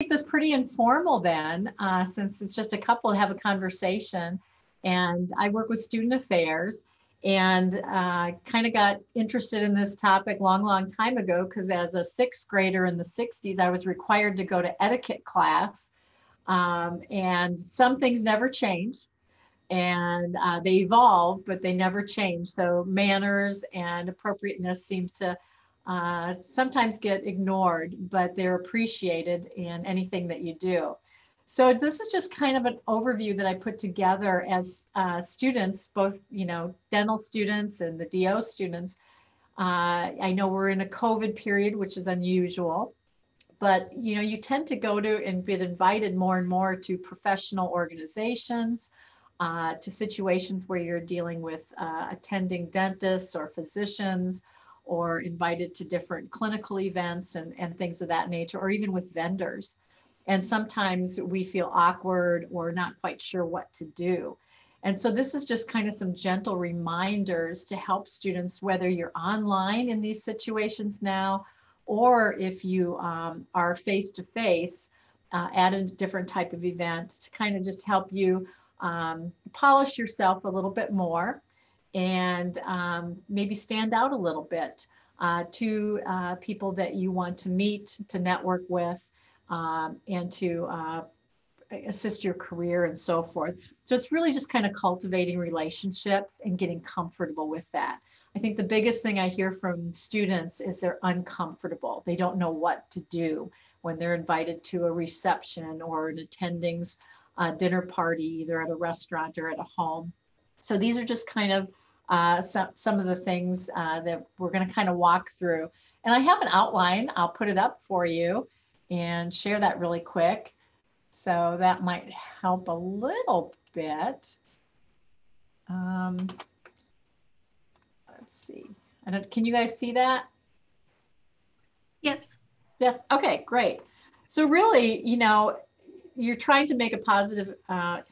keep this pretty informal then, since it's just a couple to have a conversation. And I work with student affairs and kind of got interested in this topic long time ago because as a sixth grader in the 60s, I was required to go to etiquette class. And some things never change and they evolve, but they never change. So manners and appropriateness seem to sometimes get ignored, but they're appreciated in anything that you do. So this is just kind of an overview that I put together as students, both, dental students and the DO students. I know we're in a COVID period, which is unusual, but, you tend to go to and get invited more and more to professional organizations, to situations where you're dealing with attending dentists or physicians, or invited to different clinical events and things of that nature, or even with vendors. And sometimes we feel awkward or not quite sure what to do. And so this is just kind of some gentle reminders to help students, whether you're online in these situations now, or if you are face-to-face at a different type of event, to kind of just help you polish yourself a little bit more and maybe stand out a little bit to people that you want to meet, to network with, and to assist your career and so forth. So it's really just kind of cultivating relationships and getting comfortable with that. I think the biggest thing I hear from students is they're uncomfortable. They don't know what to do when they're invited to a reception or an attending's dinner party, either at a restaurant or at a home. So these are just kind of some of the things that we're going to kind of walk through. And I have an outline. I'll put it up for you and share that really quick. So that might help a little bit. Let's see. Can you guys see that? Yes. Yes. Okay, great. So really, you're trying to make a positive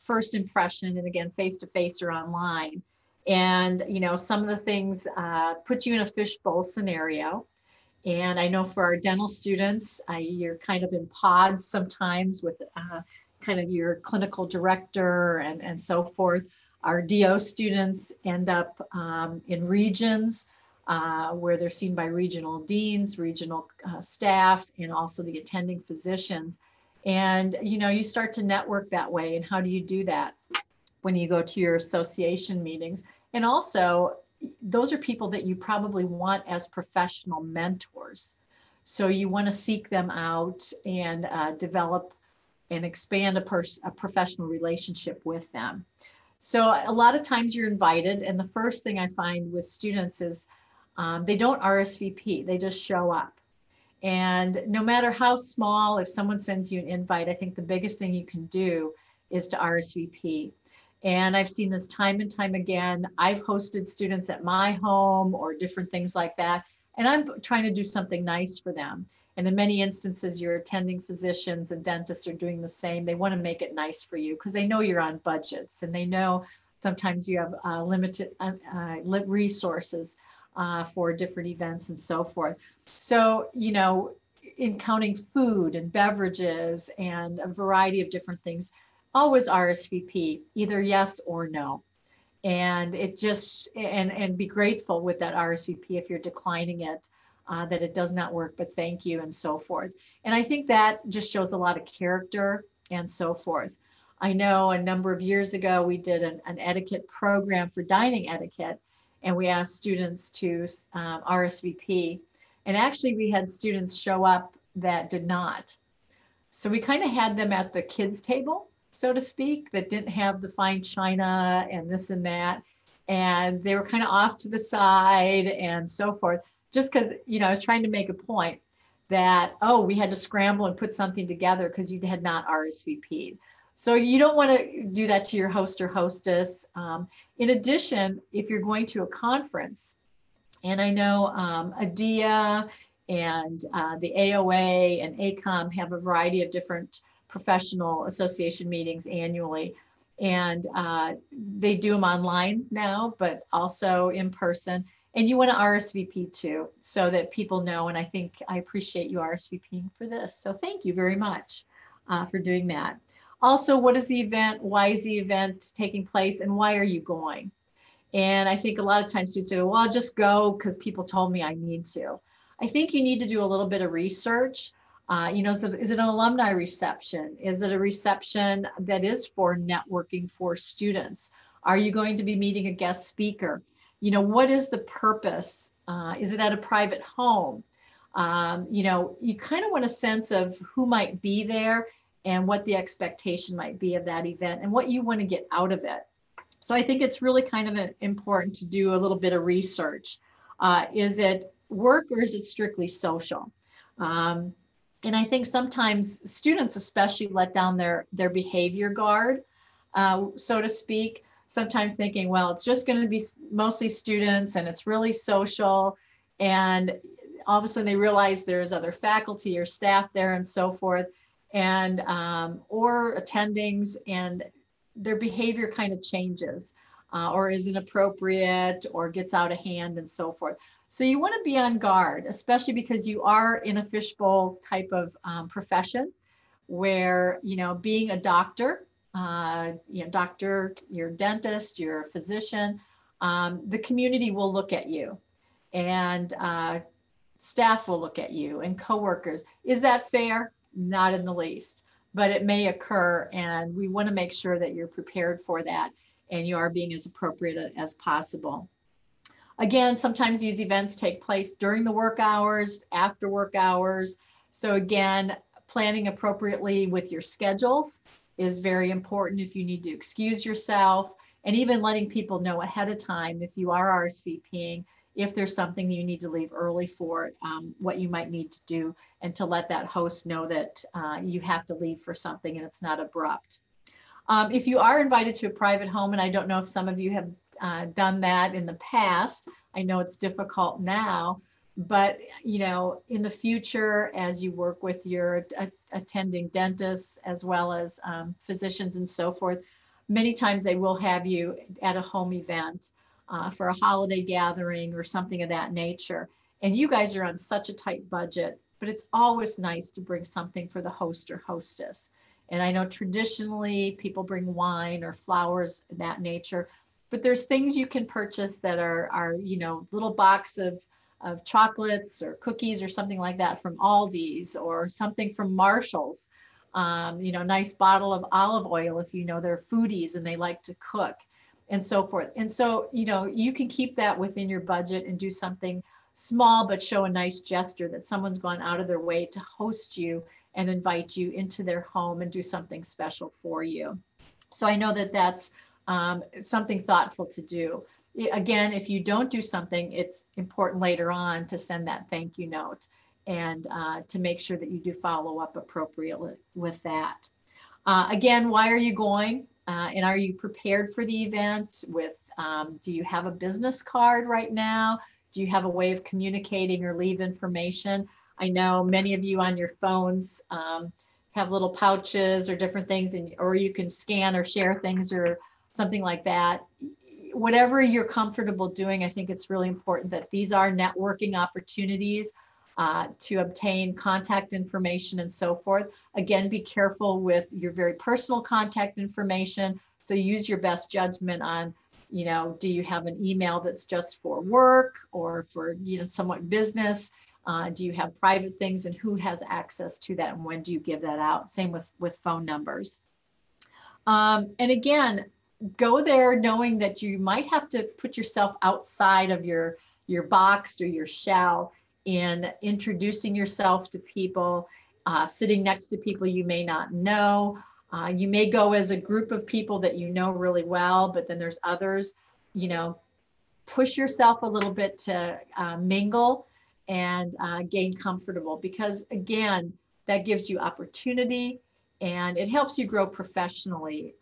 first impression, and again, face-to-face or online. And, some of the things put you in a fishbowl scenario. And I know for our dental students, you're kind of in pods sometimes with kind of your clinical director and so forth. Our DO students end up in regions where they're seen by regional deans, regional staff, and also the attending physicians. And, you start to network that way. And how do you do that? When you go to your association meetings. And also, those are people that you probably want as professional mentors. So you want to seek them out and develop and expand a professional relationship with them. So a lot of times you're invited, and the first thing I find with students is they don't RSVP, they just show up. And no matter how small, if someone sends you an invite, I think the biggest thing you can do is to RSVP. And I've seen this time and time again. I've hosted students at my home or different things like that, and I'm trying to do something nice for them. And in many instances, your attending physicians and dentists are doing the same. They want to make it nice for you because they know you're on budgets, and they know sometimes you have limited resources for different events and so forth. So, in counting food and beverages and a variety of different things, always RSVP, either yes or no. And it just, and be grateful with that RSVP if you're declining it, that it does not work, but thank you and so forth. And I think that just shows a lot of character and so forth. I know a number of years ago, we did an etiquette program for dining etiquette, and we asked students to RSVP. And actually we had students show up that did not. So we kind of had them at the kids' table, so to speak, that didn't have the fine china and this and that. And they were kind of off to the side and so forth, just because, I was trying to make a point that, we had to scramble and put something together because you had not RSVP'd. So you don't want to do that to your host or hostess. In addition, if you're going to a conference, and I know ADIA and the AOA and ACOM have a variety of different professional association meetings annually. And they do them online now, but also in person. And you want to RSVP too, so that people know. And I think I appreciate you RSVPing for this. So thank you very much. for doing that. Also, what is the event? Why is the event taking place? And why are you going? And I think a lot of times students say, well, I'll just go because people told me I need to. I think you need to do a little bit of research. Is it an alumni reception? Is it a reception that is for networking for students? Are you going to be meeting a guest speaker? What is the purpose? Is it at a private home? You kind of want a sense of who might be there and what the expectation might be of that event and what you want to get out of it. So I think it's really kind of important to do a little bit of research. Is it work or is it strictly social? And I think sometimes students especially let down their behavior guard, so to speak, sometimes thinking, well, it's just going to be mostly students and it's really social. And all of a sudden they realize there's other faculty or staff there and so forth, and or attendings, and their behavior kind of changes or is inappropriate or gets out of hand and so forth. So you want to be on guard, especially because you are in a fishbowl type of profession where, being a doctor, doctor, you're a dentist, you're a physician, the community will look at you and staff will look at you and coworkers. Is that fair? Not in the least, but it may occur, and we want to make sure that you're prepared for that and you are being as appropriate as possible. Again, sometimes these events take place during the work hours, after work hours. So again, planning appropriately with your schedules is very important if you need to excuse yourself, and even letting people know ahead of time if you are RSVPing, if there's something you need to leave early for, what you might need to do, and to let that host know that you have to leave for something and it's not abrupt. If you are invited to a private home, and I don't know if some of you have done that in the past, I know it's difficult now, but in the future, as you work with your attending dentists as well as physicians and so forth, many times they will have you at a home event for a holiday gathering or something of that nature. And you guys are on such a tight budget, but it's always nice to bring something for the host or hostess. And I know traditionally people bring wine or flowers of that nature, but there's things you can purchase that are little box of chocolates or cookies or something like that from Aldi's, or something from Marshall's, nice bottle of olive oil if they're foodies and they like to cook and so forth. And so, you can keep that within your budget and do something small, but show a nice gesture that someone's gone out of their way to host you and invite you into their home and do something special for you. So I know that that's something thoughtful to do. Again, if you don't do something, it's important later on to send that thank you note and to make sure that you do follow up appropriately with that. Again, why are you going? And are you prepared for the event with, do you have a business card right now? Do you have a way of communicating or leave information? I know many of you on your phones have little pouches or different things, or you can scan or share things or something like that. Whatever you're comfortable doing, I think it's really important that these are networking opportunities to obtain contact information and so forth. Again, be careful with your very personal contact information. So use your best judgment on, do you have an email that's just for work or for, somewhat business? Do you have private things, and who has access to that, and when do you give that out? Same with phone numbers. And again, go there knowing that you might have to put yourself outside of your box or your shell in introducing yourself to people, sitting next to people you may not know. You may go as a group of people that you know really well, but then there's others. Push yourself a little bit to mingle and gain comfortable, because again, that gives you opportunity and it helps you grow professionally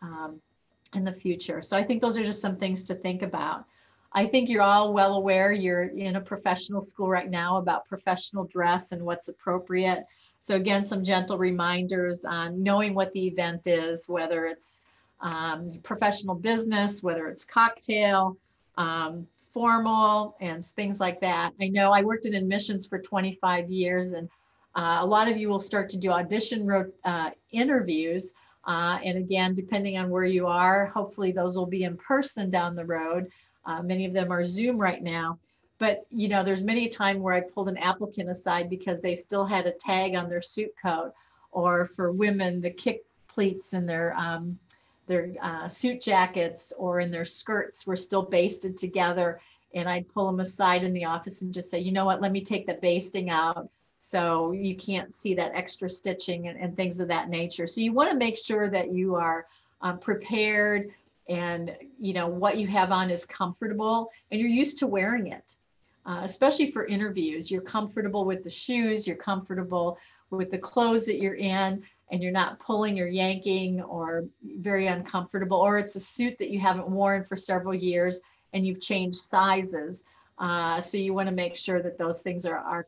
in the future. So I think those are just some things to think about. I think you're all well aware you're in a professional school right now about professional dress and what's appropriate. So again, some gentle reminders on knowing what the event is, whether it's professional business, whether it's cocktail, formal, and things like that. I know I worked in admissions for 25 years, and A lot of you will start to do audition interviews. And again, depending on where you are, hopefully those will be in person down the road. Many of them are Zoom right now. But, you know, there's many a time where I pulled an applicant aside because they still had a tag on their suit coat, or for women, the kick pleats in their suit jackets or in their skirts were still basted together. And I'd pull them aside in the office and just say, you know what, let me take the basting out so you can't see that extra stitching and things of that nature. So you want to make sure that you are prepared, and you know what you have on is comfortable and you're used to wearing it. Especially for interviews, you're comfortable with the shoes, you're comfortable with the clothes that you're in, and you're not pulling or yanking or very uncomfortable, or it's a suit that you haven't worn for several years and you've changed sizes. So you want to make sure that those things are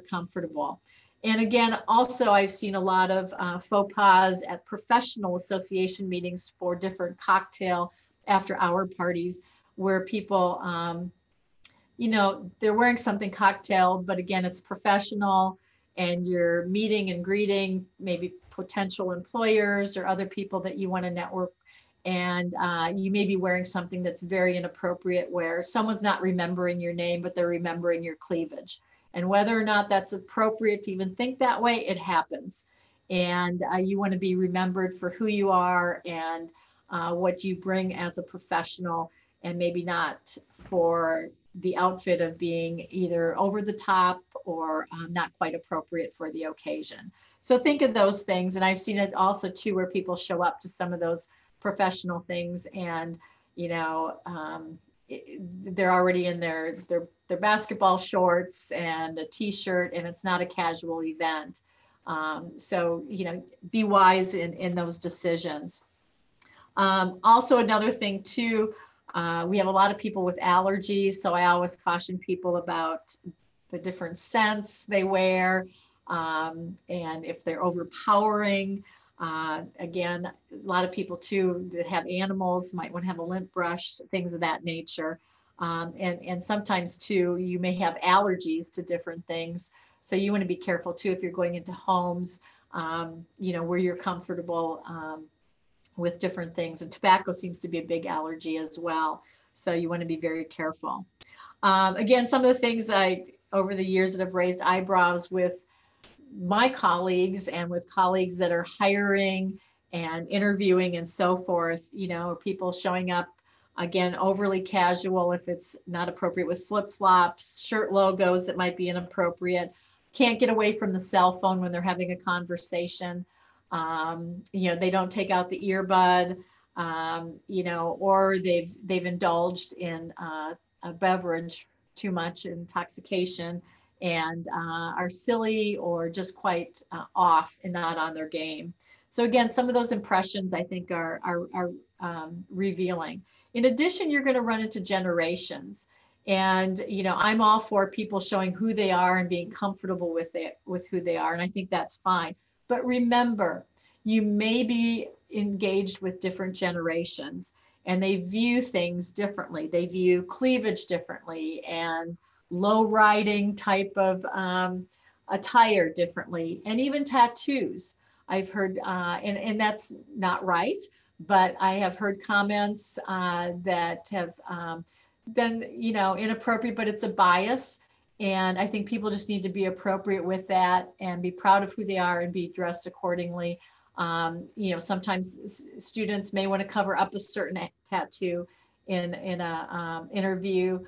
comfortable. And again, also I've seen a lot of faux pas at professional association meetings for different cocktail after hour parties where people, you know, they're wearing something cocktail, but again, it's professional and you're meeting and greeting maybe potential employers or other people that you want to network. And you may be wearing something that's very inappropriate where someone's not remembering your name, but they're remembering your cleavage. And whether or not that's appropriate to even think that way, it happens. And you want to be remembered for who you are and what you bring as a professional, and maybe not for the outfit of being either over the top or not quite appropriate for the occasion. So think of those things. And I've seen it also too, where people show up to some of those professional things and, you know, they're already in their basketball shorts and a t-shirt, and it's not a casual event. So, you know, be wise in those decisions. Also, another thing too, we have a lot of people with allergies, so I always caution people about the different scents they wear, and if they're overpowering. Again, a lot of people too that have animals might want to have a lint brush, things of that nature. And sometimes too, you may have allergies to different things. So you want to be careful too if you're going into homes, you know, where you're comfortable with different things. And tobacco seems to be a big allergy as well. So you want to be very careful. Again, some of the things over the years that have raised eyebrows with my colleagues and with colleagues that are hiring and interviewing and so forth, you know, people showing up again, overly casual if it's not appropriate, with flip-flops, shirt logos that might be inappropriate, can't get away from the cell phone when they're having a conversation. You know, they don't take out the earbud, you know, or they've indulged in a beverage, too much intoxication, and are silly or just quite off and not on their game. So again, some of those impressions I think are revealing. In addition, you're going to run into generations. And, you know, I'm all for people showing who they are and being comfortable with who they are. And I think that's fine. But remember, you may be engaged with different generations and they view things differently. They view cleavage differently and low riding type of attire differently, and even tattoos. I've heard, and that's not right, but I have heard comments that have been, you know, inappropriate, but it's a bias. And I think people just need to be appropriate with that and be proud of who they are and be dressed accordingly. You know, sometimes students may want to cover up a certain tattoo in a interview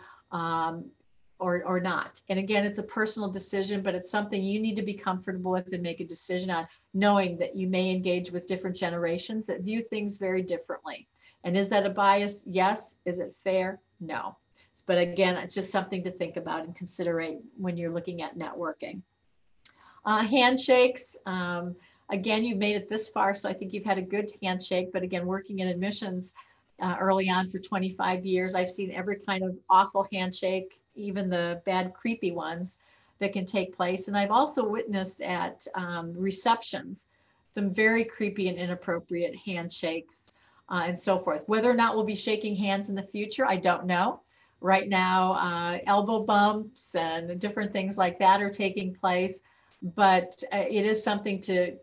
or not. And again, it's a personal decision, but it's something you need to be comfortable with and make a decision on, knowing that you may engage with different generations that view things very differently. And is that a bias? Yes. Is it fair? No. But again, it's just something to think about and consider when you're looking at networking. Handshakes. Again, you've made it this far, so I think you've had a good handshake. But again, working in admissions early on for 25 years, I've seen every kind of awful handshake, even the bad, creepy ones that can take place. And I've also witnessed at receptions some very creepy and inappropriate handshakes and so forth. Whether or not we'll be shaking hands in the future, I don't know. Right now, elbow bumps and different things like that are taking place. but it is something to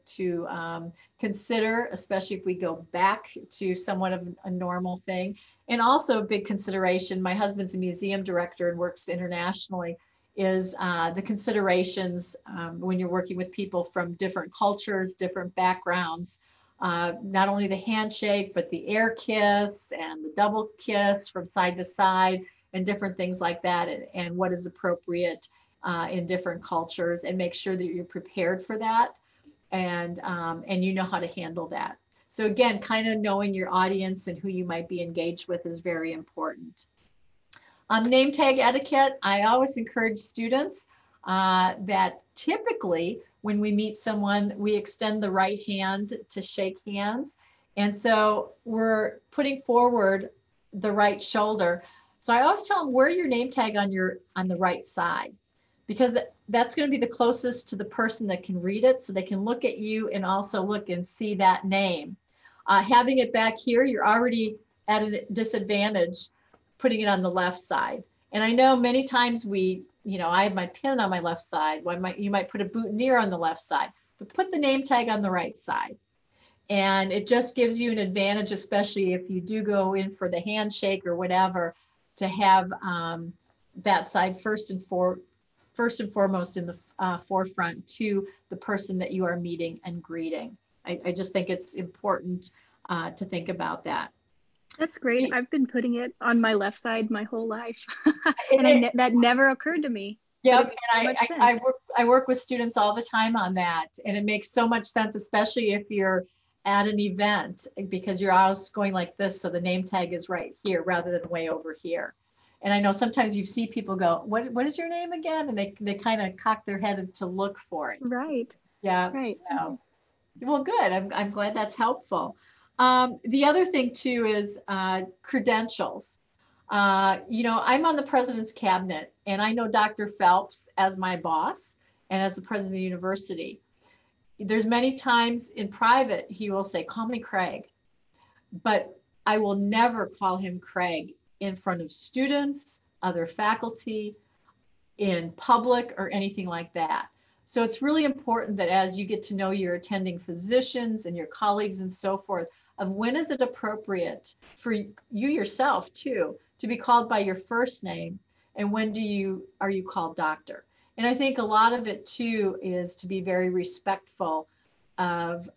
consider, especially if we go back to somewhat of a normal thing. And also a big consideration, my husband's a museum director and works internationally, is the considerations when you're working with people from different cultures, different backgrounds. Not only the handshake, but the air kiss and the double kiss from side to side and different things like that, and what is appropriate in different cultures, and make sure that you're prepared for that, and you know how to handle that. So again, kind of knowing your audience and who you might be engaged with is very important. Name tag etiquette, I always encourage students that typically when we meet someone, we extend the right hand to shake hands. And so we're putting forward the right shoulder. So I always tell them, wear your name tag on the right side, because that's going to be the closest to the person that can read it, so they can look at you and also look and see that name. Having it back here, you're already at a disadvantage putting it on the left side. And I know many times I have my pen on my left side. You might put a boutonniere on the left side, but put the name tag on the right side. And it just gives you an advantage, especially if you do go in for the handshake or whatever, to have that side first and foremost in the forefront to the person that you are meeting and greeting. I just think it's important to think about that. That's great. I've been putting it on my left side my whole life. And that never occurred to me. Yep, and I work with students all the time on that, and it makes so much sense, especially if you're at an event, because you're always going like this, so the name tag is right here rather than way over here. And I know sometimes you see people go, what is your name again? And they kind of cock their head to look for it. Right. Yeah. Right. So, well, good. I'm glad that's helpful. The other thing too is credentials. I'm on the president's cabinet, and I know Dr. Phelps as my boss and as the president of the university. There's many times in private, he will say, call me Craig, but I will never call him Craig in front of students, other faculty, in public, or anything like that. So it's really important that as you get to know your attending physicians and your colleagues and so forth, of when is it appropriate for you yourself too to be called by your first name, and when are you called doctor? And I think a lot of it too is to be very respectful of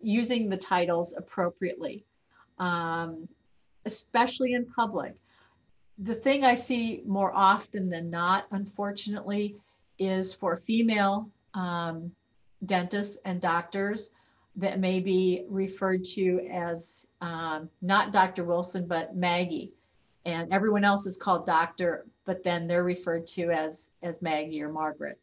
using the titles appropriately, especially in public. The thing I see more often than not, unfortunately, is for female dentists and doctors that may be referred to as not Dr. Wilson, but Maggie. And everyone else is called doctor, but then they're referred to as Maggie or Margaret.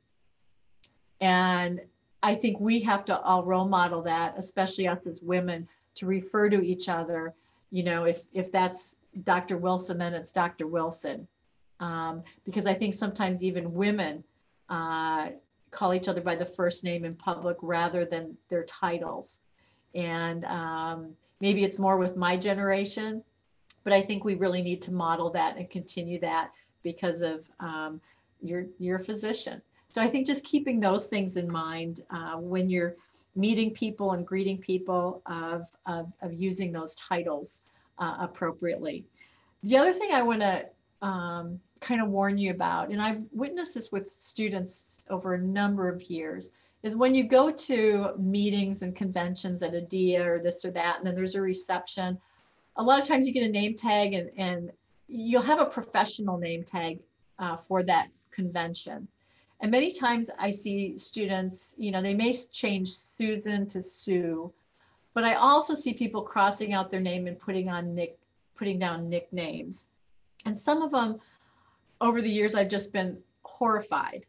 And I think we have to all role model that, especially us as women, to refer to each other. If that's Dr. Wilson, then it's Dr. Wilson. Because I think sometimes even women call each other by the first name in public rather than their titles. And maybe it's more with my generation, but I think we really need to model that and continue that because of you're a physician. So I think just keeping those things in mind when you're meeting people and greeting people of using those titles appropriately. The other thing I want to kind of warn you about, and I've witnessed this with students over a number of years, is when you go to meetings and conventions at a DIA or this or that, and then there's a reception, a lot of times you get a name tag and you'll have a professional name tag for that convention. And many times I see students, they may change Susan to Sue, but I also see people crossing out their name and putting down nicknames. And some of them, over the years, I've just been horrified.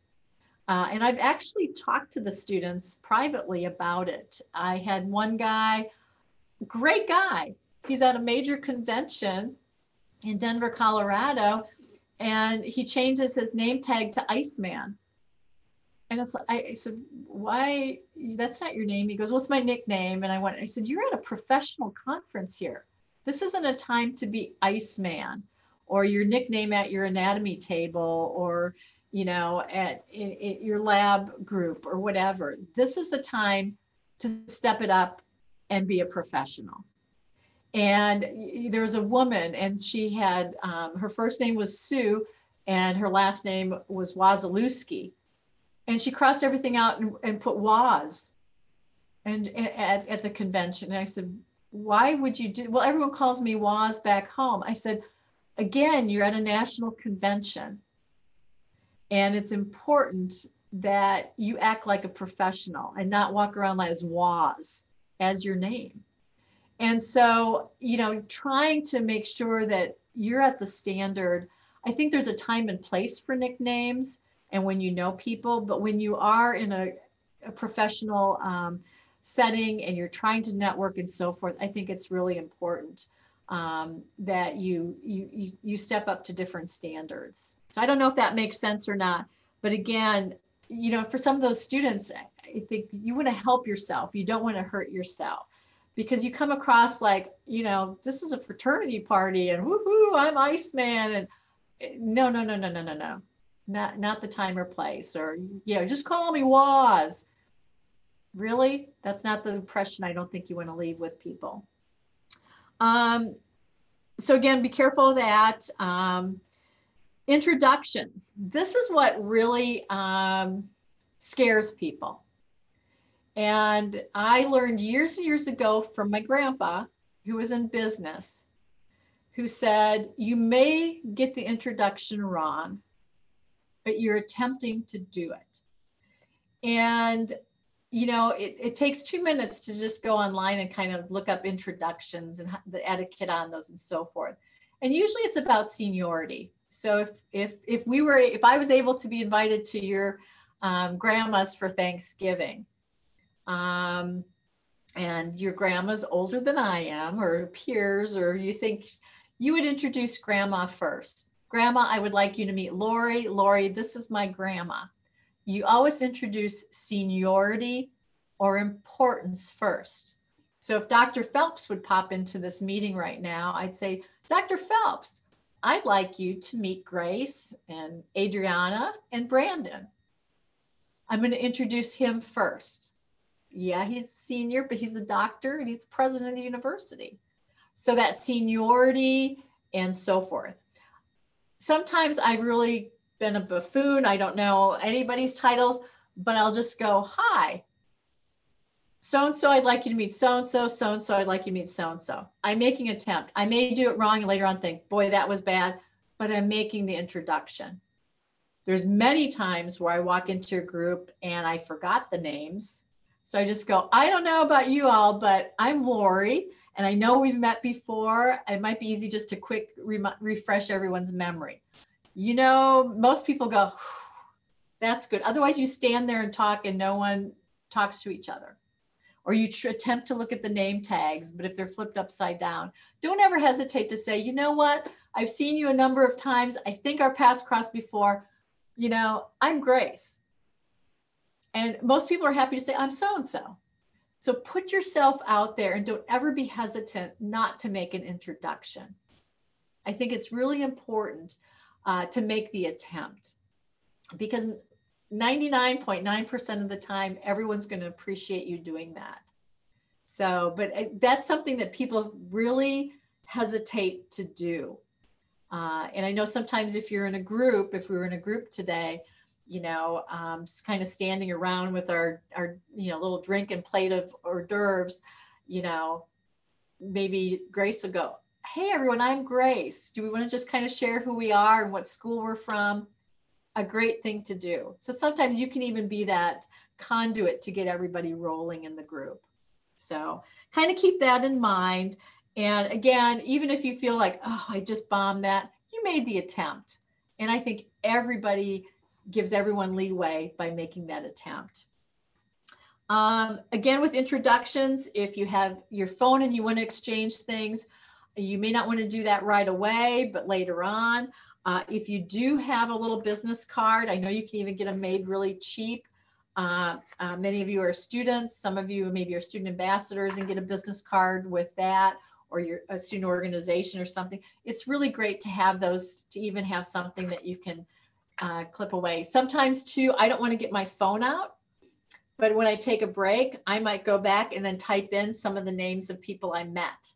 And I've actually talked to the students privately about it. I had one guy, great guy. He's at a major convention in Denver, Colorado, and he changes his name tag to Iceman. And I said, why? That's not your name. He goes, what's my nickname? And I said, you're at a professional conference here. This isn't a time to be Iceman or your nickname at your anatomy table or, in your lab group or whatever. This is the time to step it up and be a professional. And there was a woman, and she had, her first name was Sue, and her last name was Wazalewski. And she crossed everything out and put Waz and at the convention. And I said, why would you do, well, everyone calls me Waz back home. I said, again, you're at a national convention. And it's important that you act like a professional and not walk around as Waz as your name. And so, trying to make sure that you're at the standard. I think there's a time and place for nicknames and when you know people, but when you are in a professional setting and you're trying to network and so forth, I think it's really important that you step up to different standards. So I don't know if that makes sense or not, but again, for some of those students, I think you want to help yourself. You don't want to hurt yourself. Because you come across like, this is a fraternity party and woohoo, I'm Iceman. And no. Not the time or place. Or, just call me Waz. Really? That's not the impression I don't think you want to leave with people. So again, be careful of that. Introductions. This is what really scares people. And I learned years and years ago from my grandpa, who was in business, who said, you may get the introduction wrong, but you're attempting to do it. And, it takes 2 minutes to just go online and kind of look up introductions and the etiquette on those and so forth. And usually it's about seniority. So if I was able to be invited to your grandma's for Thanksgiving, and your grandma's older than I am, or peers, or you think you would introduce grandma first. Grandma, I would like you to meet Lori. Lori, this is my grandma. You always introduce seniority or importance first. So if Dr. Phelps would pop into this meeting right now, I'd say, Dr. Phelps, I'd like you to meet Grace and Adriana and Brandon. I'm going to introduce him first. Yeah, he's a senior, but he's a doctor and he's the president of the university. So that seniority and so forth. Sometimes I've really been a buffoon. I don't know anybody's titles, but I'll just go, hi, so-and-so, I'd like you to meet so-and-so, so-and-so, I'd like you to meet so-and-so. I'm making an attempt. I may do it wrong and later on think, boy, that was bad, but I'm making the introduction. There's many times where I walk into a group and I forgot the names. So I just go, I don't know about you all, but I'm Lori, and I know we've met before. It might be easy just to quick refresh everyone's memory. Most people go, that's good. Otherwise, you stand there and talk and no one talks to each other. Or you attempt to look at the name tags, but if they're flipped upside down, don't ever hesitate to say, you know what? I've seen you a number of times. I think our paths crossed before. I'm Grace. And most people are happy to say, I'm so-and-so. So put yourself out there and don't ever be hesitant not to make an introduction. I think it's really important to make the attempt because 99.9% of the time, everyone's going to appreciate you doing that. So, but that's something that people really hesitate to do. And I know sometimes if we were in a group today, just kind of standing around with our little drink and plate of hors d'oeuvres, maybe Grace will go, hey, everyone, I'm Grace. Do we want to just kind of share who we are and what school we're from? A great thing to do. So sometimes you can even be that conduit to get everybody rolling in the group. So kind of keep that in mind. And again, even if you feel like, oh, I just bombed that, you made the attempt. And I think everybody gives everyone leeway by making that attempt. Again, with introductions, if you have your phone and you want to exchange things, you may not want to do that right away, but later on. If you do have a little business card, I know you can even get them made really cheap. Many of you are students. Some of you maybe are student ambassadors and get a business card with that, or you're a student organization or something. It's really great to have those, to even have something that you can clip away. Sometimes too, I don't want to get my phone out, but when I take a break, I might go back and then type in some of the names of people I met,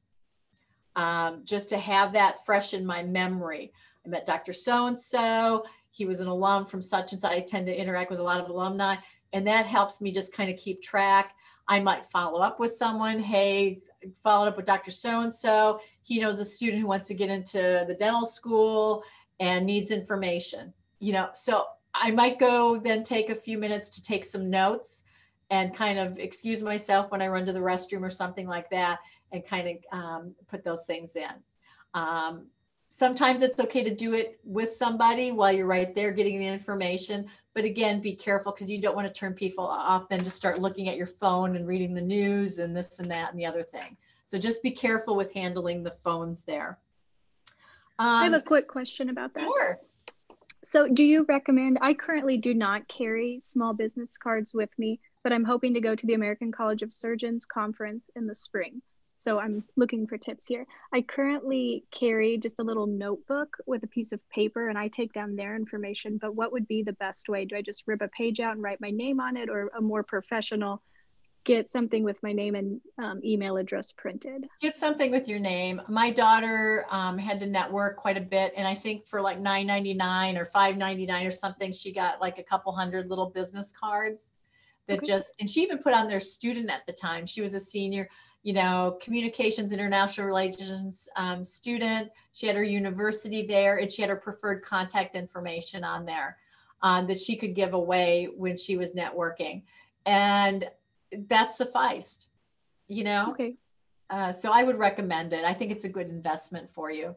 just to have that fresh in my memory. I met Dr. So-and-so. He was an alum from such and such. I tend to interact with a lot of alumni, and that helps me just kind of keep track. I might follow up with someone. Hey, followed up with Dr. So-and-so. He knows a student who wants to get into the dental school and needs information. So I might go then take a few minutes to take some notes and kind of excuse myself when I run to the restroom or something like that, and kind of put those things in. Sometimes it's okay to do it with somebody while you're right there getting the information. But again, be careful, because you don't want to turn people off then to start looking at your phone and reading the news and this and that and the other thing. So just be careful with handling the phones there. I have a quick question about that. Sure. So do you recommend, I currently do not carry small business cards with me, but I'm hoping to go to the American College of Surgeons conference in the spring. So I'm looking for tips here. I currently carry just a little notebook with a piece of paper, and I take down their information, but what would be the best way? Do I just rip a page out and write my name on it, or a more professional, get something with my name and email address printed? Get something with your name. My daughter had to network quite a bit, and I think for like $9.99 or $5.99 or something, she got like a couple hundred little business cards that and she even put on their student at the time. She was a senior, communications, international relations student. She had her university there, and she had her preferred contact information on there that she could give away when she was networking. And that sufficed, Okay. So I would recommend it. I think it's a good investment for you.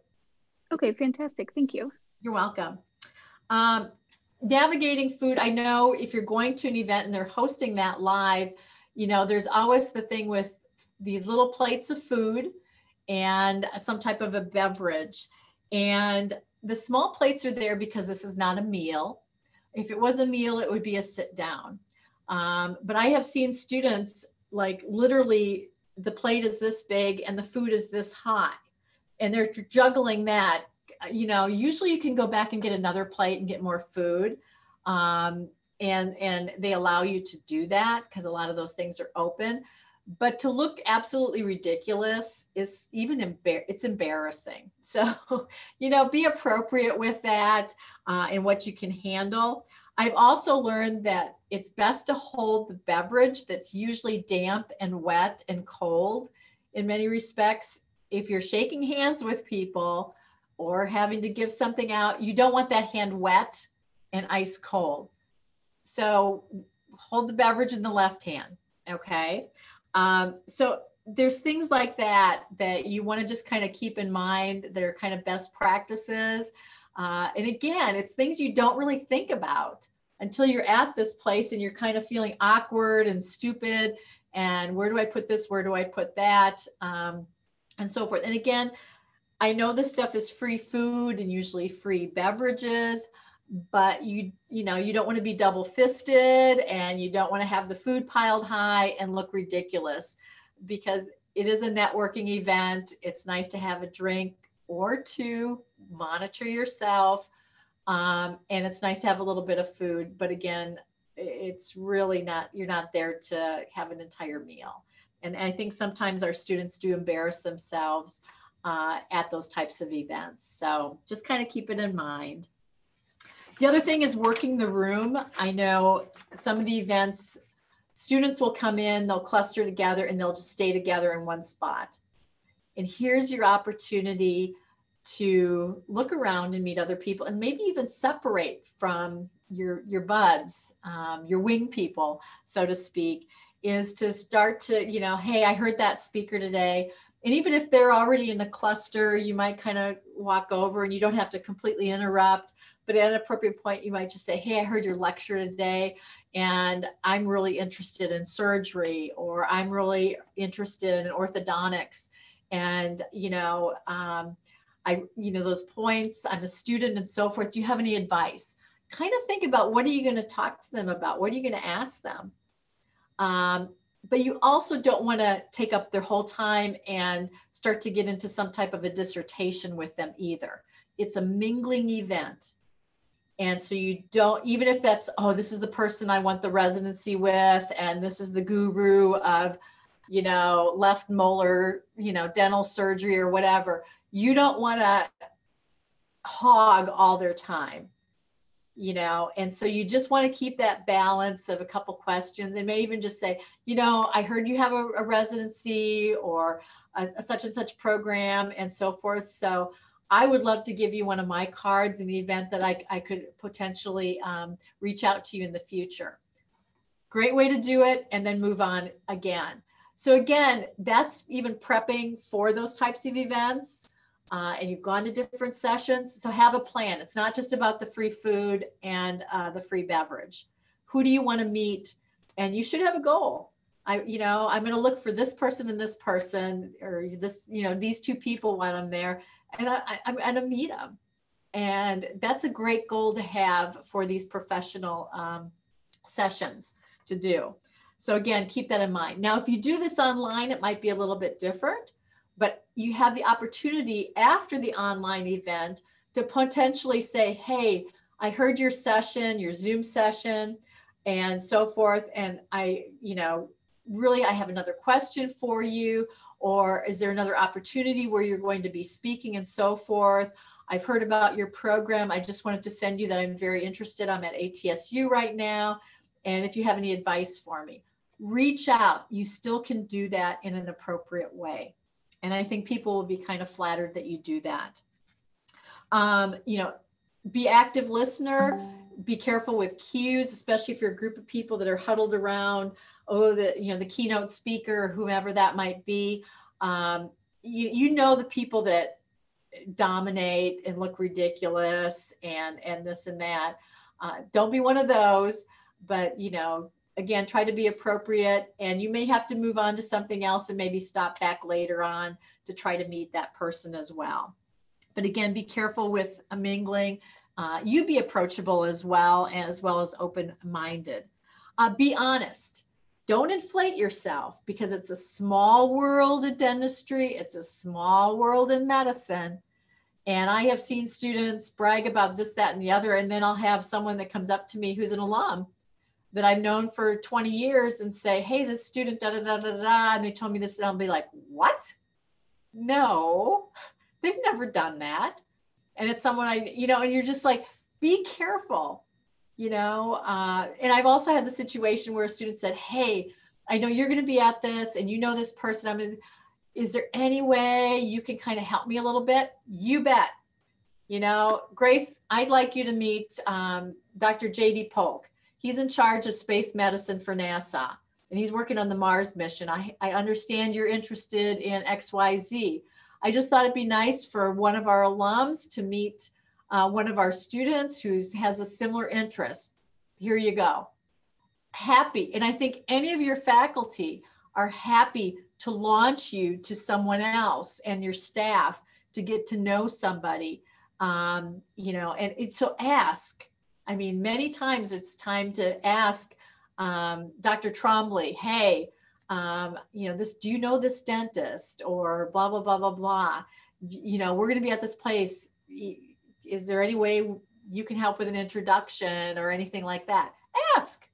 Okay, fantastic. Thank you. You're welcome. Navigating food. I know if you're going to an event and they're hosting that live, there's always the thing with these little plates of food and some type of a beverage. And the small plates are there because this is not a meal. If it was a meal, it would be a sit down. But I have seen students, like, literally the plate is this big and the food is this high, and they're juggling that. Usually you can go back and get another plate and get more food. And they allow you to do that because a lot of those things are open. But to look absolutely ridiculous is it's embarrassing. So, be appropriate with that and what you can handle. I've also learned that it's best to hold the beverage that's usually damp and wet and cold in many respects. If you're shaking hands with people or having to give something out, you don't want that hand wet and ice cold. So hold the beverage in the left hand, okay? So there's things like that you want to just kind of keep in mind. They're kind of best practices. And again, it's things you don't really think about until you're at this place and you're kind of feeling awkward and stupid. And where do I put this? Where do I put that? And so forth. And again, I know this stuff is free food and usually free beverages, but you don't want to be double fisted, and you don't want to have the food piled high and look ridiculous, because it is a networking event. It's nice to have a drink or two, monitor yourself. And it's nice to have a little bit of food, but again, it's really you're not there to have an entire meal. And I think sometimes our students do embarrass themselves at those types of events. So just kind of keep it in mind. The other thing is working the room. I know some of the events, students will come in, they'll cluster together, and they'll just stay together in one spot. And here's your opportunity to look around and meet other people, and maybe even separate from your buds, your wing people, so to speak, is to start to, hey, I heard that speaker today. And even if they're already in a cluster, you might kind of walk over, and you don't have to completely interrupt, but at an appropriate point, you might just say, hey, I heard your lecture today, and I'm really interested in surgery, or I'm really interested in orthodontics. And, those points, I'm a student and so forth. Do you have any advice? Kind of think about, what are you going to talk to them about? What are you going to ask them? But you also don't want to take up their whole time and start to get into some type of a dissertation with them either. It's a mingling event. And so you don't, even if that's, oh, this is the person I want the residency with, and this is the guru of, left molar, dental surgery or whatever, you don't want to hog all their time, and so you just want to keep that balance of a couple questions, and may even just say, I heard you have a residency or a such and such program and so forth. So I would love to give you one of my cards in the event that I could potentially reach out to you in the future. Great way to do it, and then move on again. So again, that's even prepping for those types of events. And you've gone to different sessions. So have a plan. It's not just about the free food and the free beverage. Who do you want to meet? And you should have a goal. I'm going to look for this person and this person, or this, these two people while I'm there, and I'm going to meet them. And that's a great goal to have for these professional sessions to do. So again, keep that in mind. Now, if you do this online, it might be a little bit different, but you have the opportunity after the online event to potentially say, hey, I heard your session, your Zoom session, and so forth. And I have another question for you, or is there another opportunity where you're going to be speaking and so forth? I've heard about your program. I just wanted to send you that I'm very interested. I'm at ATSU right now. And if you have any advice for me, reach out. You still can do that in an appropriate way. And I think people will be kind of flattered that you do that. Be active listener, be careful with cues, especially if you're a group of people that are huddled around, the keynote speaker, or whomever that might be. The people that dominate and look ridiculous and this and that. Don't be one of those, but again, try to be appropriate, and you may have to move on to something else and maybe stop back later on to try to meet that person as well. But again, be careful with mingling. You be approachable as well as open-minded. Be honest. Don't inflate yourself, because it's a small world in dentistry. It's a small world in medicine. And I have seen students brag about this, that, and the other. And then I'll have someone that comes up to me who's an alum that I've known for 20 years and say, hey, this student, da, da, da, da, da, and they told me this, and I'll be like, what? No, they've never done that. And it's someone and you're just like, be careful, and I've also had the situation where a student said, hey, I know you're going to be at this, and this person, is there any way you can kind of help me a little bit? You bet. Grace, I'd like you to meet Dr. J.D. Polk. He's in charge of space medicine for NASA, and he's working on the Mars mission. I understand you're interested in XYZ. I just thought it'd be nice for one of our alums to meet one of our students who has a similar interest. Here you go. Happy. And I think any of your faculty are happy to launch you to someone else and your staff to get to know somebody, and so ask. Many times it's time to ask Dr. Trombley, hey, do you know this dentist, or blah, blah, blah, blah, blah. We're going to be at this place. Is there any way you can help with an introduction or anything like that? Ask.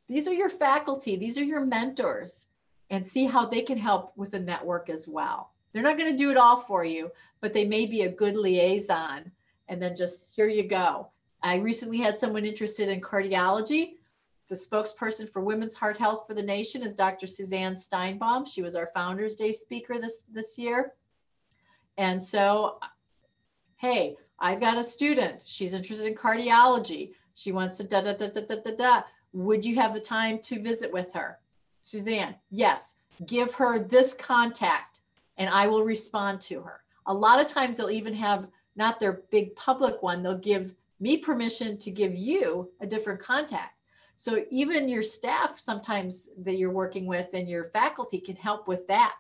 These are your faculty. These are your mentors, and see how they can help with the network as well. They're not going to do it all for you, but they may be a good liaison, and then just, here you go. I recently had someone interested in cardiology. The spokesperson for Women's Heart Health for the Nation is Dr. Suzanne Steinbaum. She was our Founders Day speaker this year. And so, hey, I've got a student. She's interested in cardiology. She wants to da-da-da-da-da-da-da. Would you have the time to visit with her? Suzanne, yes. Give her this contact, and I will respond to her. A lot of times they'll even have not their big public one. They'll give me permission to give you a different contact. So even your staff sometimes that you're working with and your faculty can help with that.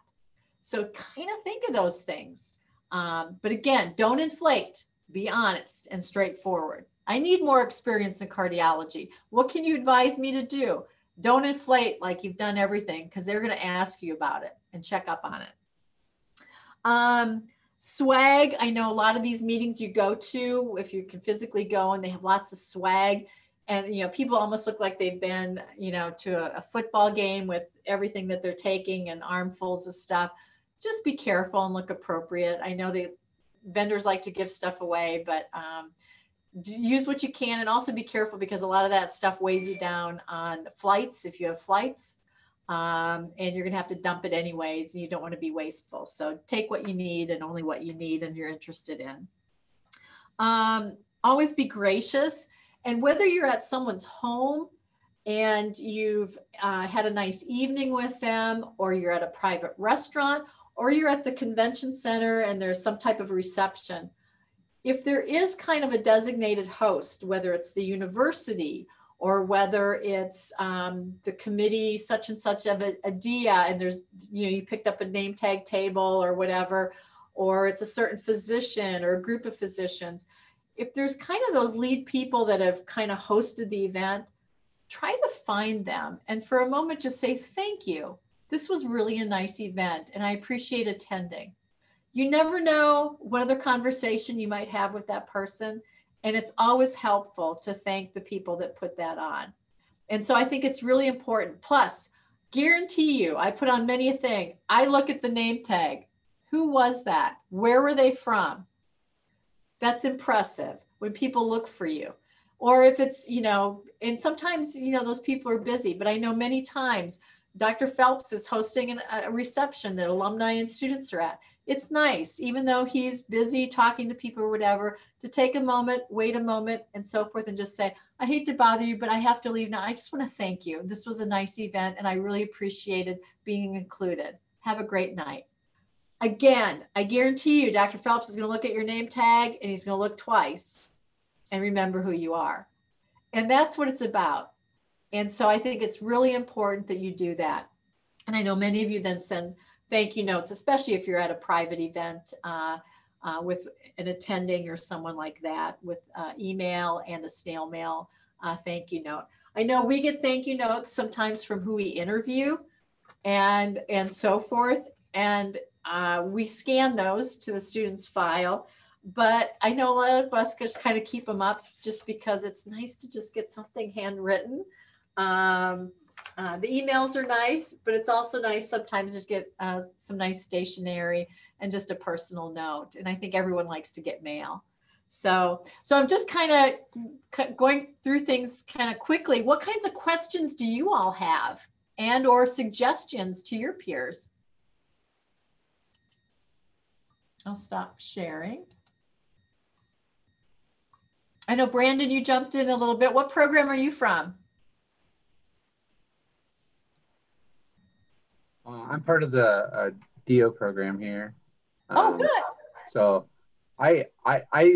So kind of think of those things. But again, don't inflate. Be honest and straightforward. I need more experience in cardiology. What can you advise me to do? Don't inflate like you've done everything, because they're going to ask you about it and check up on it. Swag. I know a lot of these meetings you go to, if you can physically go, and they have lots of swag, and people almost look like they've been to a football game with everything that they're taking and armfuls of stuff. Just be careful and look appropriate. I know the vendors like to give stuff away, but use what you can, and also be careful because a lot of that stuff weighs you down on flights if you have flights, and you're gonna have to dump it anyways, and you don't want to be wasteful. So take what you need and only what you need and you're interested in. Always be gracious, and whether you're at someone's home and you've had a nice evening with them, or you're at a private restaurant, or you're at the convention center and there's some type of reception, if there is kind of a designated host, whether it's the university or whether it's the committee such and such of a DIA, and there's, you picked up a name tag table or whatever, or it's a certain physician or a group of physicians, if there's kind of those lead people that have kind of hosted the event, try to find them and for a moment just say, thank you. This was really a nice event and I appreciate attending. You never know what other conversation you might have with that person. And it's always helpful to thank the people that put that on. And so I think it's really important. Plus, guarantee you, I put on many a thing. I look at the name tag. Who was that? Where were they from? That's impressive when people look for you. Or if it's, and sometimes, those people are busy, but I know many times Dr. Phelps is hosting a reception that alumni and students are at. It's nice, even though he's busy talking to people or whatever, to take a moment, wait a moment, and so forth, and just say, I hate to bother you, but I have to leave now. I just want to thank you. This was a nice event, and I really appreciated being included. Have a great night. Again, I guarantee you, Dr. Phelps is going to look at your name tag, and he's going to look twice and remember who you are. And that's what it's about. And so I think it's really important that you do that. And I know many of you then send thank you notes, especially if you're at a private event with an attending or someone like that, with email and a snail mail thank you note. I know we get thank you notes sometimes from who we interview and so forth. And we scan those to the student's file. But I know a lot of us just kind of keep them up just because it's nice to just get something handwritten. The emails are nice, but it's also nice sometimes just get some nice stationery and just a personal note. And I think everyone likes to get mail. So I'm just kind of going through things kind of quickly. What kinds of questions do you all have and or suggestions to your peers? I'll stop sharing. I know, Brandon, you jumped in a little bit. What program are you from? I'm part of the DO program here. Oh, good. So I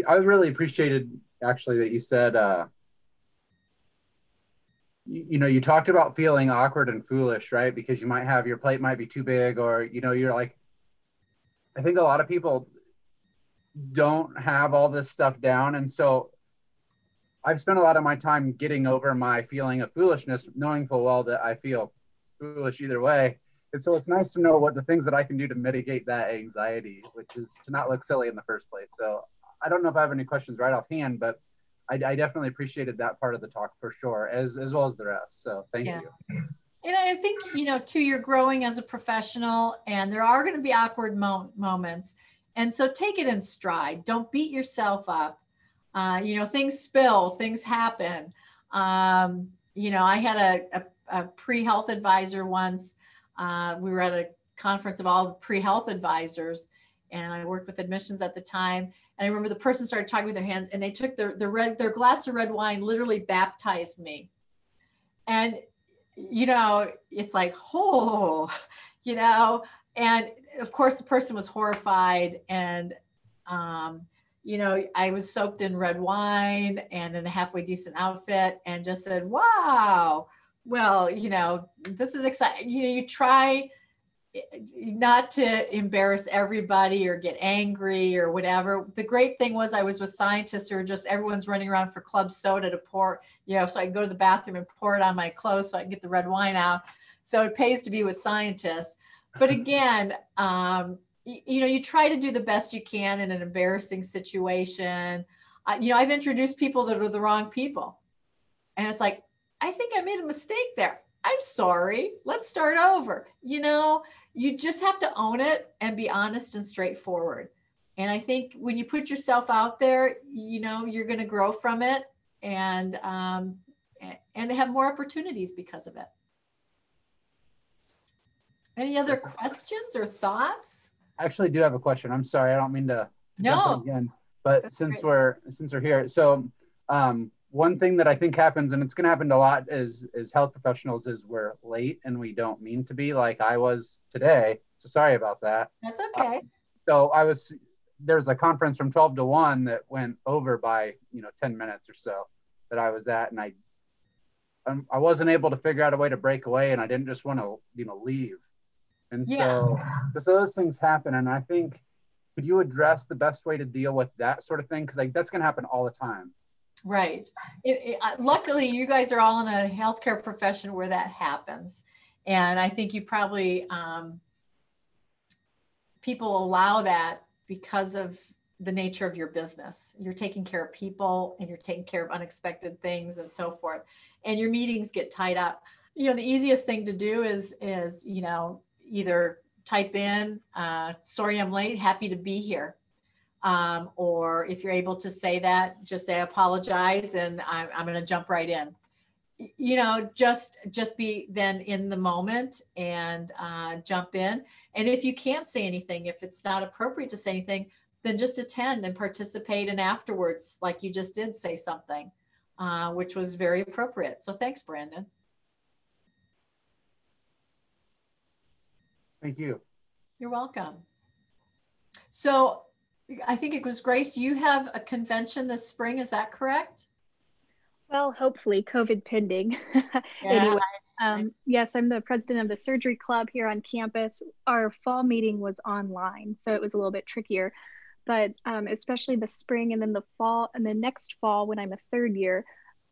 really appreciated actually that you said, you talked about feeling awkward and foolish, right? Because you might have, your plate might be too big, or, you're like, I think a lot of people don't have all this stuff down. And so I've spent a lot of my time getting over my feeling of foolishness, knowing full well that I feel foolish either way. And so it's nice to know what the things that I can do to mitigate that anxiety, which is to not look silly in the first place. So I don't know if I have any questions right offhand, but I definitely appreciated that part of the talk for sure, as well as the rest. So thank you. And I think, too, you're growing as a professional and there are going to be awkward moments. And so take it in stride. Don't beat yourself up. Things spill, things happen. I had a pre-health advisor once. We were at a conference of all the pre-health advisors, and I worked with admissions at the time. And I remember the person started talking with their hands, and they took their glass of red wine, literally baptized me. And, it's like, and of course the person was horrified. And, I was soaked in red wine and in a halfway decent outfit and just said, wow, well, this is exciting. You try not to embarrass everybody or get angry or whatever. The great thing was I was with scientists who are just, everyone's running around for club soda to pour, so I can go to the bathroom and pour it on my clothes so I can get the red wine out. So it pays to be with scientists. But again, you try to do the best you can in an embarrassing situation. I've introduced people that are the wrong people. And it's like, I think I made a mistake there. I'm sorry. Let's start over. You just have to own it and be honest and straightforward. And I think when you put yourself out there, you're going to grow from it and have more opportunities because of it. Any other questions or thoughts? I actually do have a question. I'm sorry, I don't mean to jump in again, but That's since great. we're here, so one thing that I think happens, and it's going to happen a lot, is health professionals is we're late and we don't mean to be, like I was today. So sorry about that. That's okay. So there's a conference from 12 to 1 that went over by 10 minutes or so that I was at, and I wasn't able to figure out a way to break away, and I didn't just want to leave. And so those things happen. And I think, could you address the best way to deal with that sort of thing? Because that's going to happen all the time. Right. Luckily, you guys are all in a healthcare profession where that happens. And I think you probably, people allow that because of the nature of your business. You're taking care of people and you're taking care of unexpected things and so forth. And your meetings get tied up. The easiest thing to do is either type in, sorry, I'm late, happy to be here. Or if you're able to say that, just say, I apologize, and I'm going to jump right in. Just be then in the moment and jump in. And if you can't say anything, if it's not appropriate to say anything, then just attend and participate. And afterwards, like you just did, say something, which was very appropriate. So thanks, Brandon. Thank you. You're welcome. So I think it was Grace, you have a convention this spring, is that correct? Well, hopefully, COVID pending. Yeah. Anyway, yes, I'm the president of the surgery club here on campus. Our fall meeting was online, so it was a little bit trickier. But especially the spring and then the fall and the next fall when I'm a third year,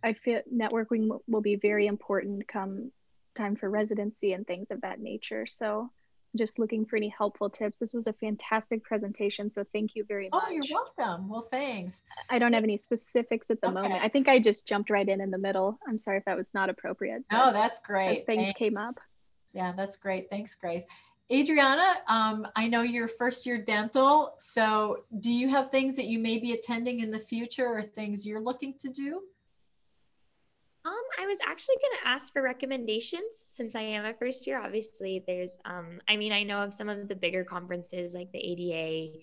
I feel networking will be very important come time for residency and things of that nature. So just looking for any helpful tips. This was a fantastic presentation, so thank you very much. Oh, you're welcome. Well, thanks. I don't have any specifics at the moment. I think I just jumped right in the middle. I'm sorry if that was not appropriate. No, that's great. As things came up. Yeah, that's great. Thanks, Grace. Adriana, I know you're first year dental, so do you have things that you may be attending in the future or things you're looking to do? I was actually going to ask for recommendations since I am a first year. Obviously, there's, I know of some of the bigger conferences like the ADA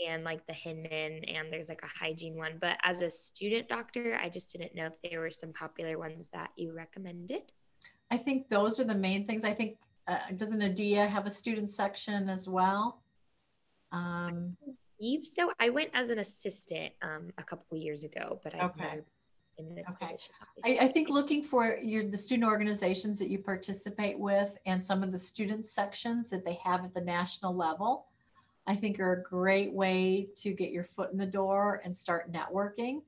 and like the Hinman, and there's like a hygiene one. But as a student doctor, I just didn't know if there were some popular ones that you recommended. I think those are the main things. I think, doesn't Adia have a student section as well? So I went as an assistant a couple of years ago, but I've never in this position. I think looking for the student organizations that you participate with and some of the student sections that they have at the national level, I think are a great way to get your foot in the door and start networking.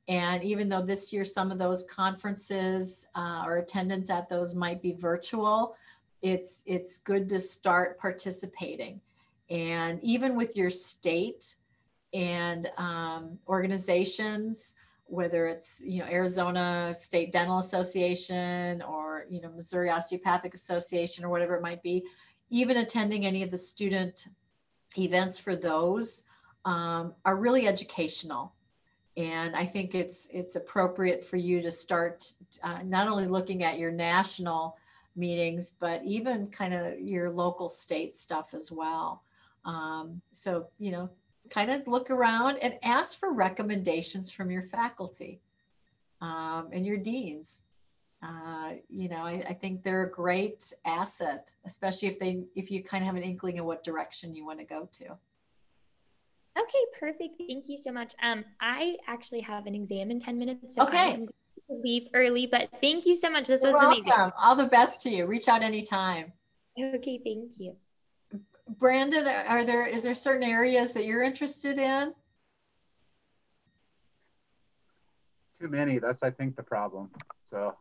And even though this year some of those conferences or attendance at those might be virtual, it's good to start participating. And even with your state and organizations, whether it's, Arizona State Dental Association or, Missouri Osteopathic Association or whatever it might be, even attending any of the student events for those are really educational. And I think it's appropriate for you to start not only looking at your national meetings, but even kind of your local state stuff as well. So, kind of look around and ask for recommendations from your faculty and your deans. I think they're a great asset, especially if you kind of have an inkling of what direction you want to go to. Okay, perfect. Thank you so much. I actually have an exam in 10 minutes, so okay. I'm going to leave early, but thank you so much. This was welcome. Amazing. All the best to you. Reach out anytime. Okay, thank you. Brandon, is there certain areas that you're interested in? Too many. That's, I think, the problem. So.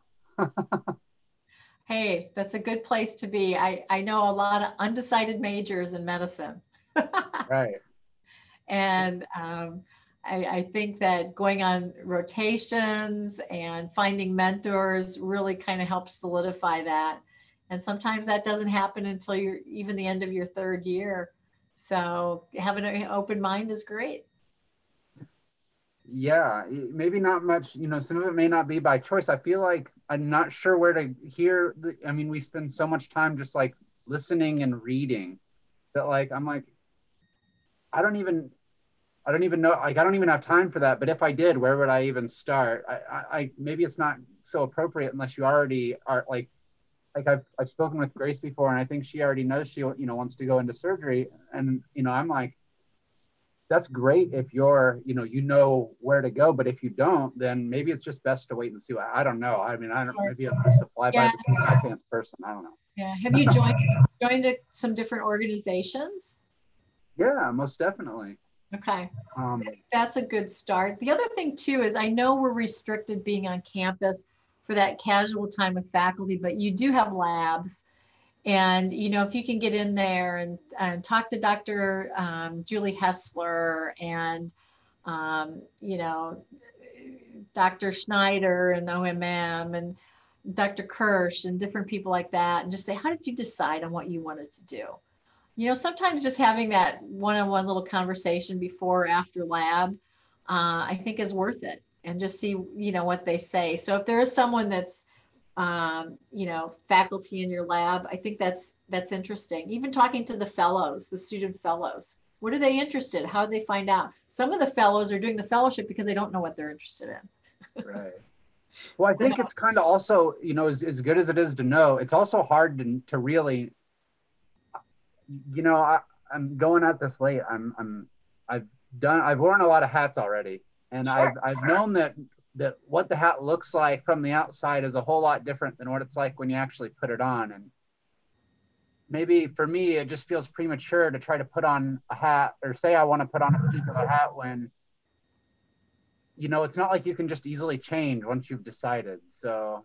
Hey, that's a good place to be. I know a lot of undecided majors in medicine. Right. And I think that going on rotations and finding mentors really kind of helps solidify that. And sometimes that doesn't happen until you're even the end of your third year. So having an open mind is great. Yeah, maybe not much, some of it may not be by choice. I feel like I'm not sure where to hear I mean, we spend so much time just like listening and reading that like I'm like I don't even know, like I don't even have time for that. But if I did, where would I even start? I maybe it's not so appropriate unless you already are like I've spoken with Grace before, and I think she already knows she wants to go into surgery, and I'm like, that's great if you're where to go, but if you don't, then maybe it's just best to wait and see. I don't know. I mean, I don't. Maybe I'm just a fly by the seat of my pants person. I don't know. Yeah. Have you joined some different organizations? Yeah, most definitely. Okay. That's a good start. The other thing too is I know we're restricted being on campus for that casual time with faculty, but you do have labs. And, if you can get in there and talk to Dr. Julie Hessler and, Dr. Schneider and OMM and Dr. Kirsch and different people like that, and just say, how did you decide on what you wanted to do? Sometimes just having that one-on-one little conversation before or after lab, I think is worth it, and just see, what they say. So if there is someone that's, faculty in your lab, I think that's interesting. Even talking to the fellows, the student fellows, what are they interested? How do they find out? Some of the fellows are doing the fellowship because they don't know what they're interested in. Right. Well, I think it's kind of also, as good as it is to know, it's also hard to really, I'm going at this late. I've worn a lot of hats already, and Sure. I've known that what the hat looks like from the outside is a whole lot different than what it's like when you actually put it on. And maybe for me, it just feels premature to try to put on a hat or say I want to put on a particular hat when, it's not like you can just easily change once you've decided. So.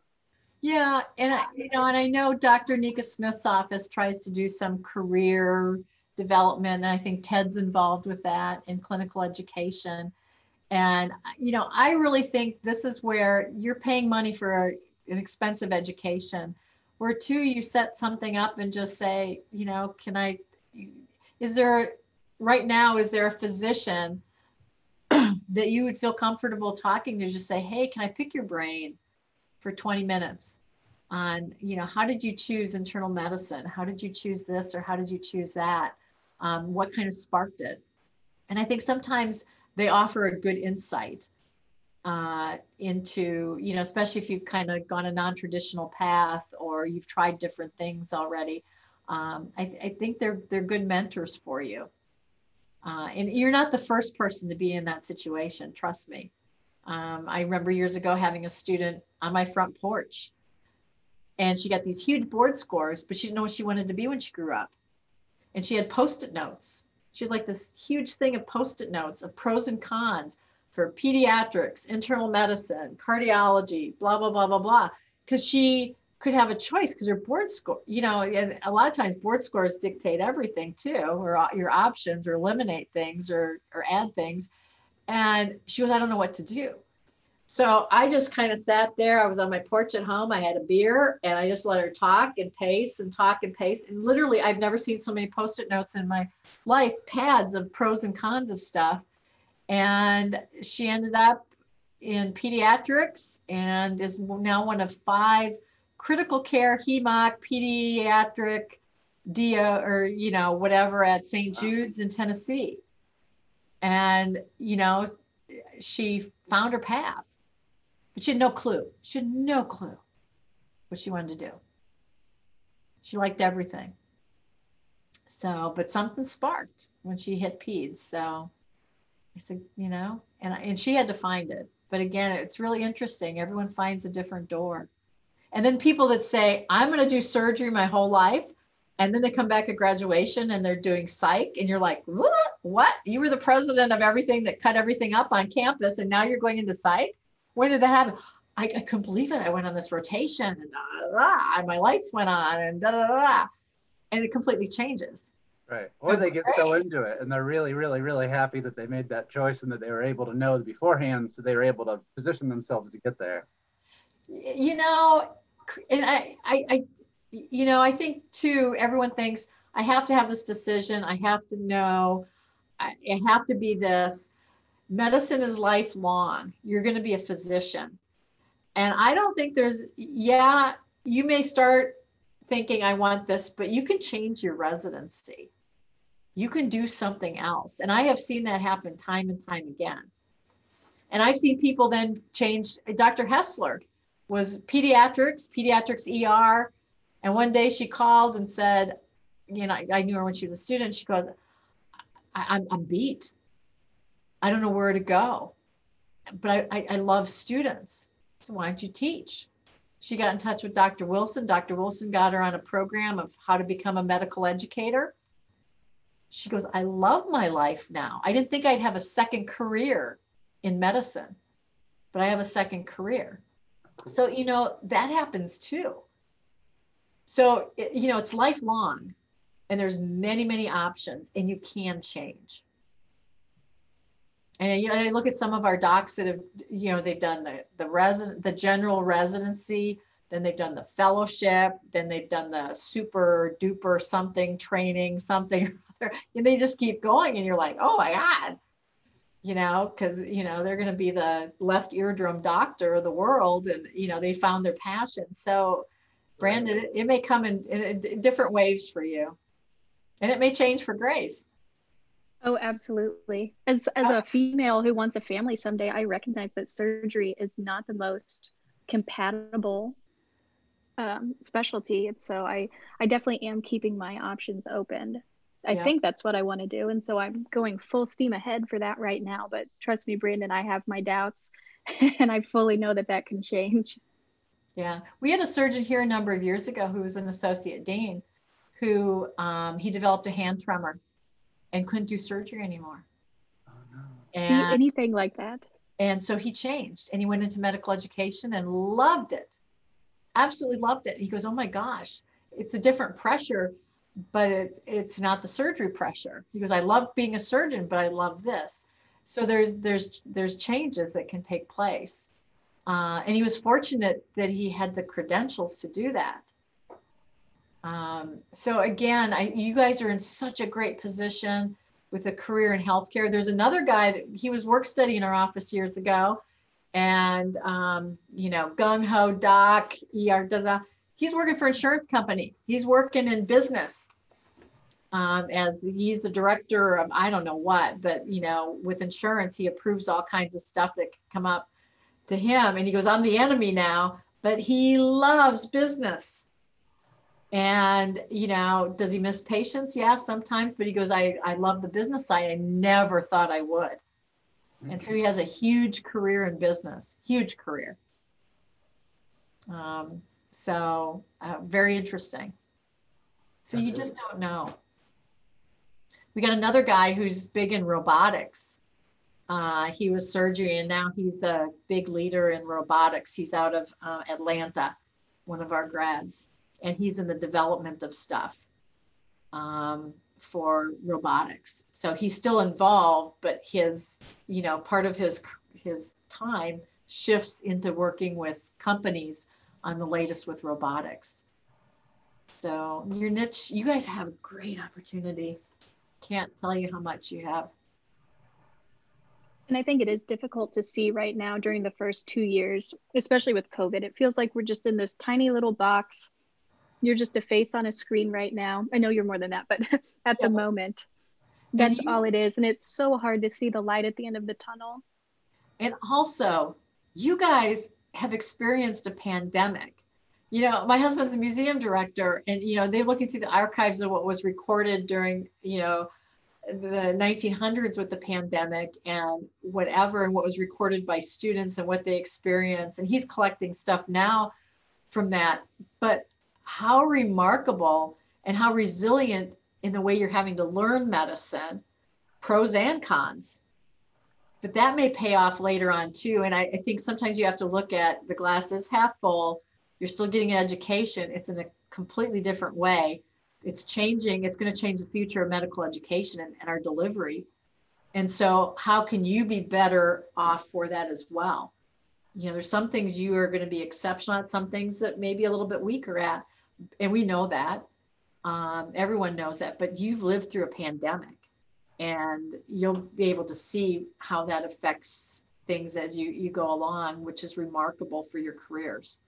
Yeah, and I know Dr. Nika Smith's office tries to do some career development, and I think Ted's involved with that in clinical education. And, I really think this is where you're paying money for an expensive education, where too, you set something up and just say, is there a physician that you would feel comfortable talking to, just say, hey, can I pick your brain for 20 minutes on, how did you choose internal medicine? How did you choose this, or how did you choose that? What kind of sparked it? And I think sometimes they offer a good insight into, especially if you've kind of gone a non-traditional path or you've tried different things already. I think they're good mentors for you. And you're not the first person to be in that situation, trust me. I remember years ago having a student on my front porch, and she got these huge board scores, but she didn't know what she wanted to be when she grew up. And she had Post-it notes. She had like this huge thing of Post-it notes of pros and cons for pediatrics, internal medicine, cardiology, blah, blah, blah, blah, blah. Because she could have a choice because her board score, and a lot of times board scores dictate everything too, or your options, or eliminate things or add things. And she was, I don't know what to do. So I just kind of sat there. I was on my porch at home. I had a beer, and I just let her talk and pace and talk and pace. And literally, I've never seen so many Post-it notes in my life, pads of pros and cons of stuff. And she ended up in pediatrics and is now one of 5 critical care HEMOC pediatric DIA or, whatever at St. Jude's in Tennessee. And, she found her path. But she had no clue. She had no clue what she wanted to do. She liked everything. So, but something sparked when she hit peds. So I said, and she had to find it. But again, it's really interesting. Everyone finds a different door. And then people that say, I'm going to do surgery my whole life. And then they come back at graduation and they're doing psych. And you're like, what? You were the president of everything that cut everything up on campus. And now you're going into psych? When did that happen? I couldn't believe it. I went on this rotation and, and my lights went on and and it completely changes. Right. Or they get so into it and they're really, really, really happy that they made that choice and that they were able to know beforehand, so they were able to position themselves to get there. You know, and I think too, everyone thinks I have to have this decision. I have to know, I have to be this. Medicine is lifelong. You're going to be a physician. And I don't think you may start thinking I want this, but you can change your residency. You can do something else. And I have seen that happen time and time again. And I've seen people then change. Dr. Hessler was pediatrics ER. And one day she called and said, I knew her when she was a student. She goes, I'm beat. I don't know where to go, but I love students. So why don't you teach? She got in touch with Dr. Wilson. Dr. Wilson got her on a program of how to become a medical educator. She goes, I love my life now. I didn't think I'd have a second career in medicine, but I have a second career. So, that happens too. So, it's lifelong and there's many, many options and you can change. And I look at some of our docs that have, they've done the general residency, then they've done the fellowship, then they've done the super duper something training, something, and they just keep going. And you're like, oh my God, because, they're going to be the left eardrum doctor of the world. And, they found their passion. So Brandon, it may come in different waves for you, and it may change for Grace. Oh, absolutely. As a female who wants a family someday, I recognize that surgery is not the most compatible specialty. And so I definitely am keeping my options open. I think that's what I want to do. And so I'm going full steam ahead for that right now. But trust me, Brandon, I have my doubts and I fully know that can change. Yeah. We had a surgeon here a number of years ago who was an associate dean who he developed a hand tremor and couldn't do surgery anymore. Oh, no. See anything like that? And so he changed and he went into medical education and loved it. Absolutely loved it. He goes, oh my gosh, it's a different pressure, but it's not the surgery pressure. He goes, I love being a surgeon, but I love this. So there's changes that can take place. And he was fortunate that he had the credentials to do that. So again, you guys are in such a great position with a career in healthcare. There's another guy that he was work study in our office years ago, and gung ho doc, ER, he's working for an insurance company. He's working in business as he's the director of I don't know what, but with insurance, he approves all kinds of stuff that can come up to him. And he goes, I'm the enemy now, but he loves business. And, does he miss patients? Yeah, sometimes, but he goes, I love the business side. I never thought I would. And so he has a huge career in business, huge career. Very interesting. So you just don't know. We got another guy who's big in robotics. He was surgery and now he's a big leader in robotics. He's out of Atlanta, one of our grads. And he's in the development of stuff for robotics. So he's still involved, but his, part of his time shifts into working with companies on the latest with robotics. So your niche, you guys have a great opportunity. Can't tell you how much you have. And I think it is difficult to see right now during the first 2 years, especially with COVID. It feels like we're just in this tiny little box. You're just a face on a screen right now. I know you're more than that, but at the moment, that's all it is. And it's so hard to see the light at the end of the tunnel. And also, you guys have experienced a pandemic. My husband's a museum director, and, they're looking through the archives of what was recorded during, the 1900s with the pandemic and whatever, and what was recorded by students and what they experienced. And he's collecting stuff now from that. But how remarkable and how resilient in the way you're having to learn medicine, pros and cons. but that may pay off later on too. And I think sometimes you have to look at the glass is half full. You're still getting an education. It's in a completely different way. It's changing. It's going to change the future of medical education and our delivery. And so how can you be better off for that as well? You know, there's some things you are going to be exceptional at, some things that maybe a little bit weaker at. And we know that. Everyone knows that, but you've lived through a pandemic and you'll be able to see how that affects things as you go along, which is remarkable for your careers.